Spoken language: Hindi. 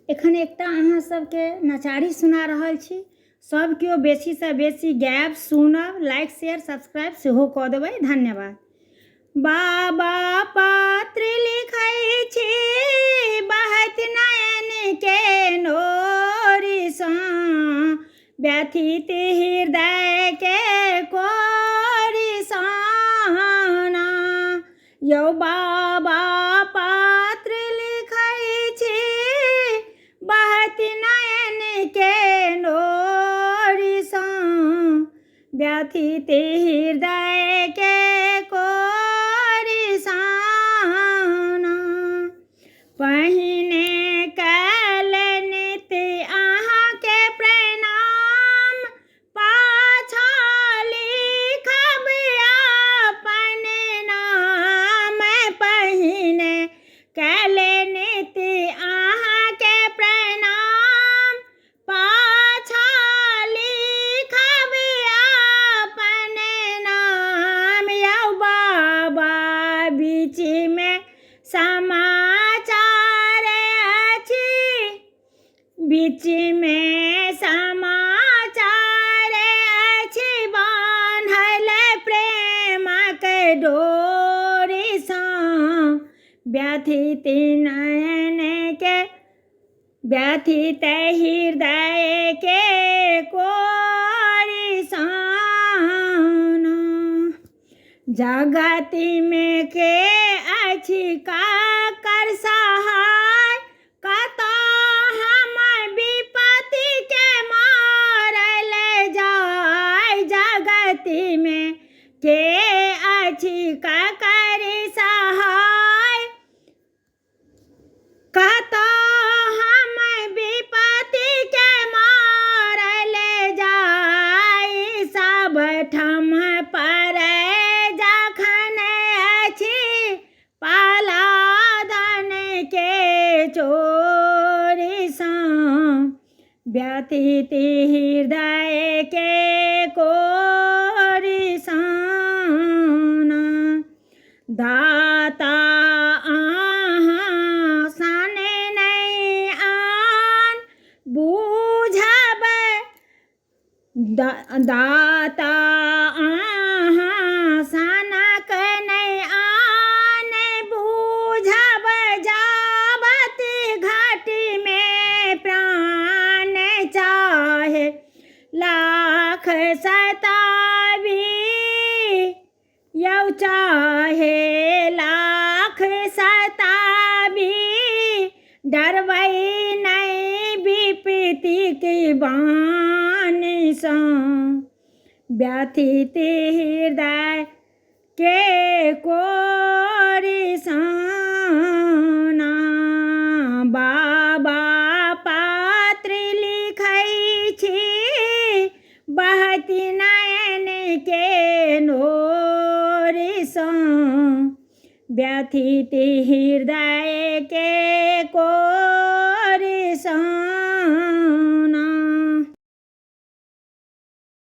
एखन एकटा अहाँ सबके नचारी सुना रहल छी। सब केओ बेसी से बेसी गैप सुनब, लाइक शेयर सब्सक्राइब सेहो कऽ देबै। धन्यवाद। बाबा पात्र लिखै छी बहत नयन के नोरिसँ, व्यथित हृदय के कोरिसँ ना। यौ बाबा पात्र लिखै छी बहत नयन के नोरिसँ, व्यथित हृदय के कोरिसँ ना। पहिने कयल नित अहाँके प्रणाम, पाछा लिखब अपन नाम। पहिने कयल नित अहाँके प्रणाम, पाछा लिखब अपन नाम। यौ बाबा बीचमे समाचार अछि, बीचमे समाचार अछि, बान्हल प्रेमक डोरिसँ, व्यथित नयन के व्यथित हृदय के कोरिसँ ना। जगत में के अछि काकर सहाय, कतऽ हम विपत्ति के मारल जाय। जगत में के अछि काकर सहाय, कतऽ हम विपत्ति के मारल जाय। सब ठम पर जखन अछि पालादन के चोरिसँ, व्यथित हृदय के कोरिसँ ना। दाता अहाँ सन नहि आन बूझब, दाता अहाँ सनक नहि आन बूझब। जाबत घाटी में प्राण चाहे लाख सताबी, यौ चाहे लाख सताबी, डरबै नहि विपत्ति की बाणसँ, व्यथित हृदय के कोरिसँ ना। बाबा पात्र लिखै छी बहत नयन के नोरिसँ, व्यथित हृदय के कोरिसँ ना।